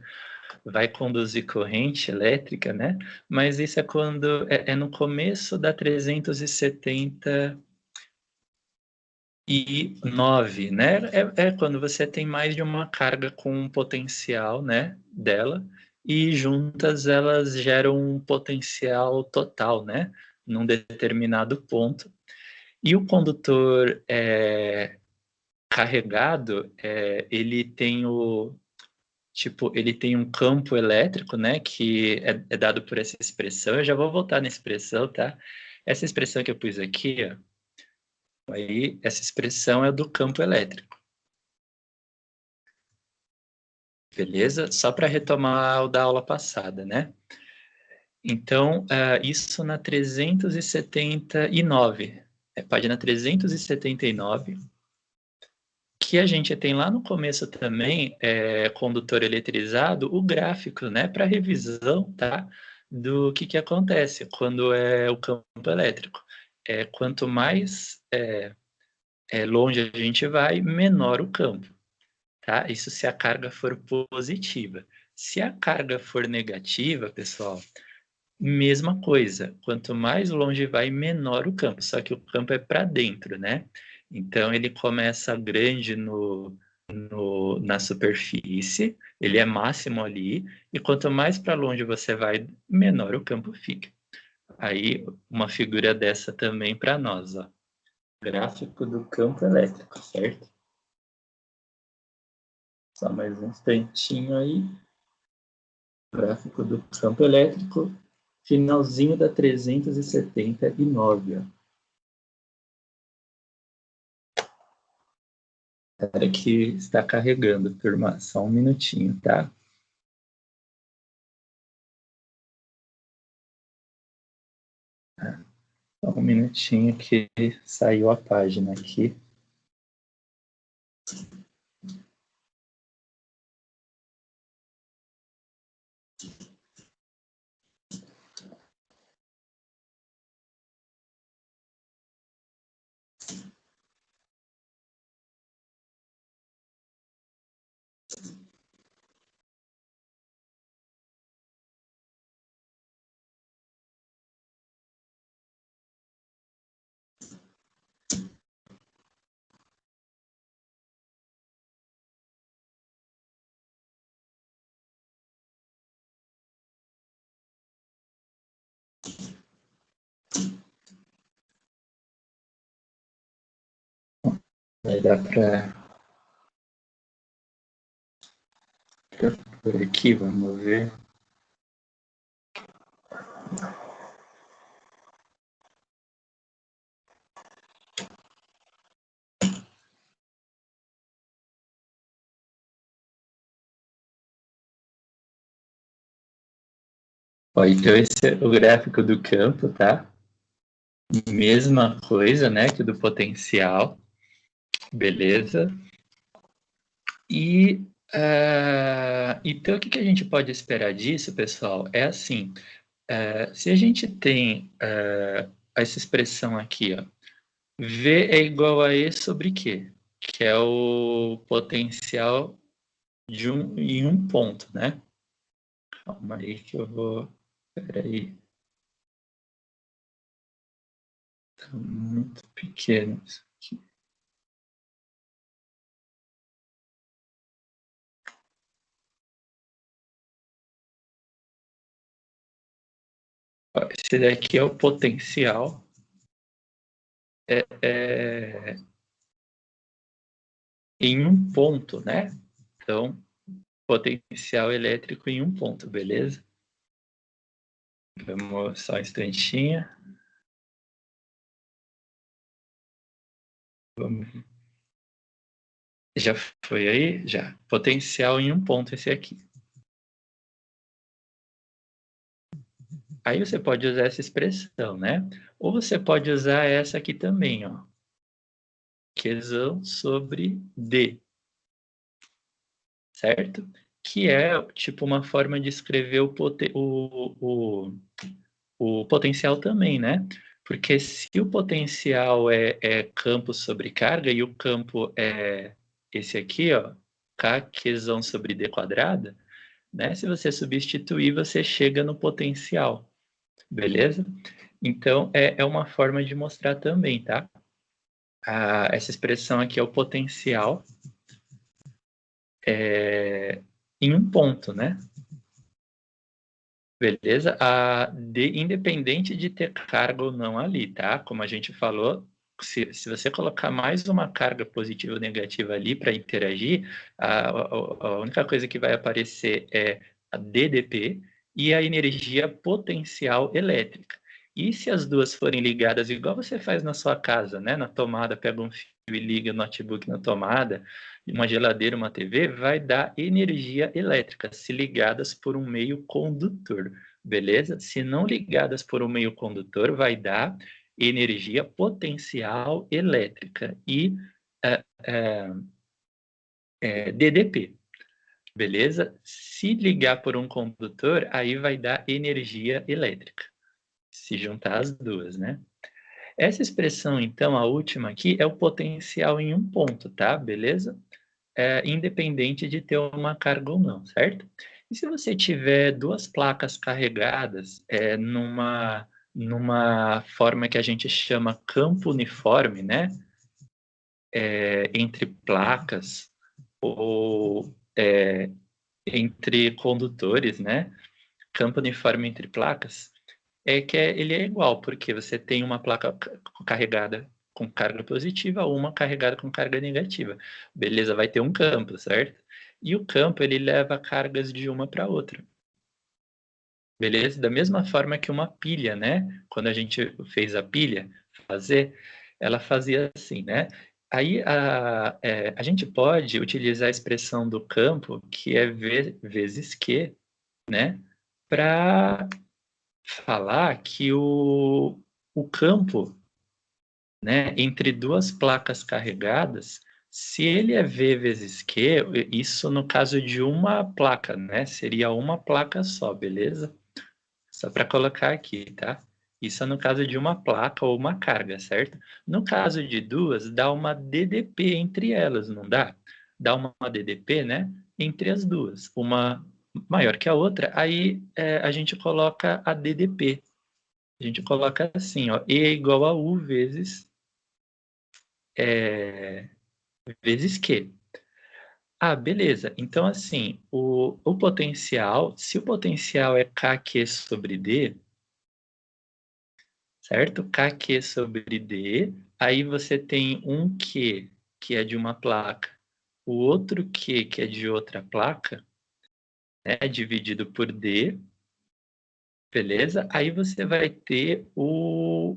vai conduzir corrente elétrica, né? Mas isso é quando é no começo da 379, né? É quando você tem mais de uma carga com um potencial, né, dela, e juntas elas geram um potencial total, né, num determinado ponto. E o condutor carregado, ele tem ele tem um campo elétrico, né, que é dado por essa expressão. Eu já vou voltar na expressão, tá? Essa expressão que eu pus aqui, ó, aí, essa expressão é do campo elétrico. Beleza? Só para retomar o da aula passada, né? Então, isso na 379, página 379, que a gente tem lá no começo também, condutor eletrizado, o gráfico, né, para revisão, tá, do que acontece quando é o campo elétrico. Quanto mais longe a gente vai, menor o campo, tá? Isso se a carga for positiva. Se a carga for negativa, pessoal, mesma coisa. Quanto mais longe vai, menor o campo. Só que o campo é para dentro, né? Então ele começa grande na superfície, ele é máximo ali, e quanto mais para longe você vai, menor o campo fica. Aí, uma figura dessa também para nós, ó. Gráfico do campo elétrico, certo? Só mais um instantinho aí. Gráfico do campo elétrico, finalzinho da 379, ó. Espera que está carregando, turma. Só um minutinho, tá? Só um minutinho que saiu a página aqui. Vai dar para por aqui, vamos ver. Ó, então esse é o gráfico do campo, tá? Mesma coisa, né, que do potencial. Beleza? E então o que a gente pode esperar disso, pessoal? É assim, se a gente tem essa expressão aqui, ó, V é igual a E sobre Q, que é o potencial em um ponto, né? Calma aí que eu vou... Peraí. Tá muito pequeno isso aqui. Ó, esse daqui é o potencial em um ponto, né? Então, potencial elétrico em um ponto, beleza? Vamos só um instantinho. Vamos. Já foi aí? Já. Potencial em um ponto esse aqui. Aí você pode usar essa expressão, né? Ou você pode usar essa aqui também, ó. Qzão sobre D. Certo? Que é tipo uma forma de escrever o potencial também, né? Porque se o potencial é campo sobre carga e o campo é esse aqui, ó, Kqzão sobre D quadrada, né? Se você substituir, você chega no potencial, beleza? Então, é uma forma de mostrar também, tá? Essa expressão aqui é o potencial em um ponto, né? Beleza? Independente de ter carga ou não ali, tá? Como a gente falou, se você colocar mais uma carga positiva ou negativa ali para interagir, a única coisa que vai aparecer é a DDP e a energia potencial elétrica. E se as duas forem ligadas, igual você faz na sua casa, né? Na tomada, pega um fio e liga o notebook na tomada, uma geladeira, uma TV, vai dar energia elétrica, se ligadas por um meio condutor, beleza? Se não ligadas por um meio condutor, vai dar energia potencial elétrica e DDP, beleza? Se ligar por um condutor, aí vai dar energia elétrica, se juntar as duas, né? Essa expressão, então, a última aqui, é o potencial em um ponto, tá? Beleza? Independente de ter uma carga ou não, certo? E se você tiver duas placas carregadas numa forma que a gente chama campo uniforme, né? Entre placas ou entre condutores, né? Campo uniforme entre placas, ele é igual, porque você tem uma placa carregada com carga positiva ou uma carregada com carga negativa. Beleza, vai ter um campo, certo? E o campo, ele leva cargas de uma para outra. Beleza? Da mesma forma que uma pilha, né? Quando a gente fez a pilha, ela fazia assim, né? Aí a gente pode utilizar a expressão do campo, que é V vezes Q, né? Para falar que o campo, né, entre duas placas carregadas, se ele é V vezes Q, isso no caso de uma placa, né, seria uma placa só, beleza? Só para colocar aqui, tá? Isso é no caso de uma placa ou uma carga, certo? No caso de duas, dá uma DDP entre elas, não dá? Dá uma DDP, né? Entre as duas. Uma maior que a outra, aí a gente coloca a DDP. A gente coloca assim, ó, E é igual a U vezes Q. Ah, beleza. Então, assim, o potencial, se o potencial é KQ sobre D, certo? KQ sobre D, aí você tem um Q, que é de uma placa, o outro Q, que é de outra placa, né, dividido por D, beleza? Aí você vai ter o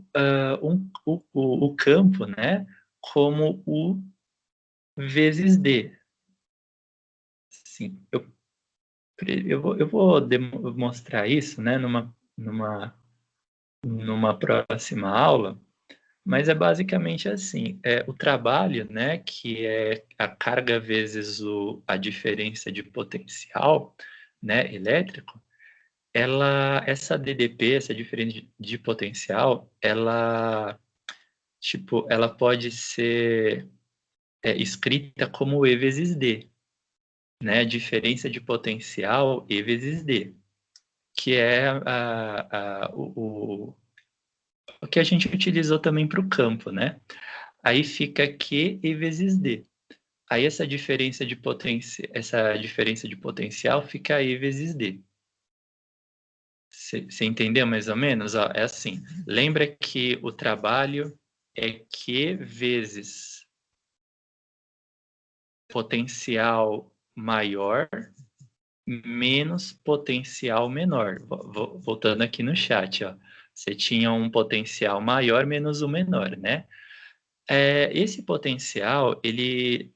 campo, né, como U vezes D. Sim, Eu vou demonstrar isso, né, numa próxima aula, mas é basicamente assim, o trabalho, né, que é a carga vezes a diferença de potencial, né, elétrico, essa DDP, essa diferença de potencial, ela pode ser escrita como E vezes D, né, diferença de potencial E vezes D, que é o que a gente utilizou também para o campo, né? Aí fica Q E vezes D. Aí essa diferença de potencial fica E vezes D. Você entendeu mais ou menos? Ó, é assim, lembra que o trabalho é Q vezes potencial maior menos potencial menor. Voltando aqui no chat, ó. Você tinha um potencial maior menos o menor, né? Esse potencial, ele...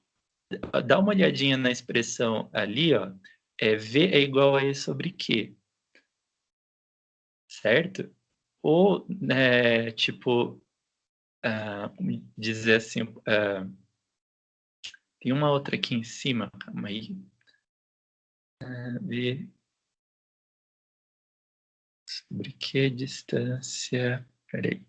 Dá uma olhadinha na expressão ali, ó. V é igual a E sobre Q, certo? Ou, né, tipo, dizer assim, tem uma outra aqui em cima, calma aí. V sobre Q distância... Peraí.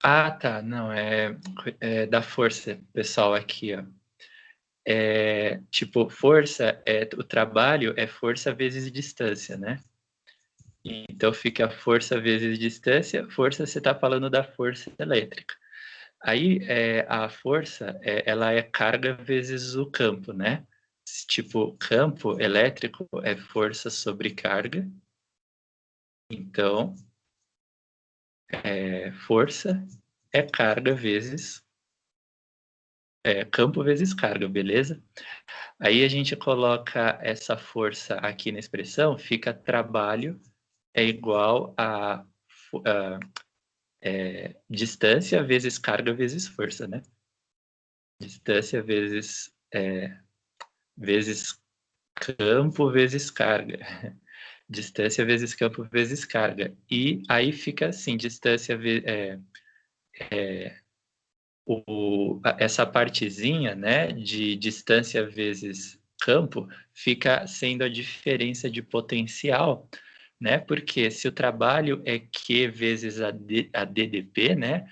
Ah, tá. Não, da força, pessoal, aqui, ó. Tipo, força, o trabalho é força vezes distância, né? Então fica força vezes distância. Força, você está falando da força elétrica. Aí, a força, ela é carga vezes o campo, né? Tipo, campo elétrico é força sobre carga. Então, força é carga vezes... campo vezes carga, beleza? Aí a gente coloca essa força aqui na expressão, fica trabalho é igual a distância vezes carga vezes força, né? Distância vezes campo vezes carga. Distância vezes campo vezes carga. E aí fica assim, essa partezinha, né, de distância vezes campo, fica sendo a diferença de potencial, né? Porque se o trabalho é Q vezes a DDP, né?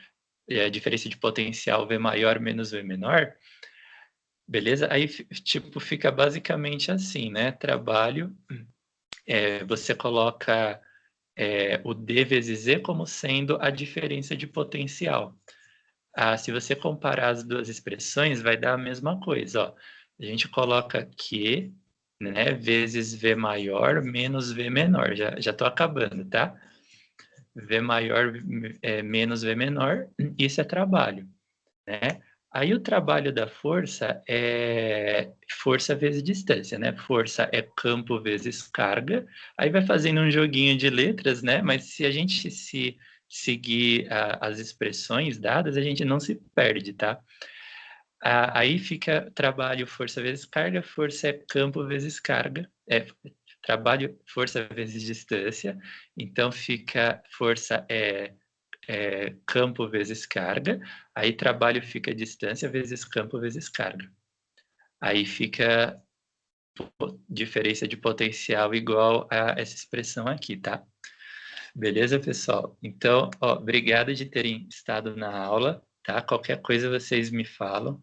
A diferença de potencial V maior menos V menor, beleza? Aí, tipo, fica basicamente assim, né? Trabalho, você coloca o D vezes E como sendo a diferença de potencial. Se você comparar as duas expressões, vai dar a mesma coisa, ó. A gente coloca Q, né, vezes V maior menos V menor. Já estou acabando, tá? V maior menos V menor, isso é trabalho, né? Aí o trabalho da força é força vezes distância, né? Força é campo vezes carga. Aí vai fazendo um joguinho de letras, né? Mas se a gente seguir as expressões dadas, a gente não se perde, tá? Aí fica trabalho força vezes carga, força é campo vezes carga, trabalho força vezes distância, então fica força campo vezes carga, aí trabalho fica distância vezes campo vezes carga. Aí fica diferença de potencial igual a essa expressão aqui, tá? Beleza, pessoal? Então, obrigado de terem estado na aula, tá? Qualquer coisa vocês me falam.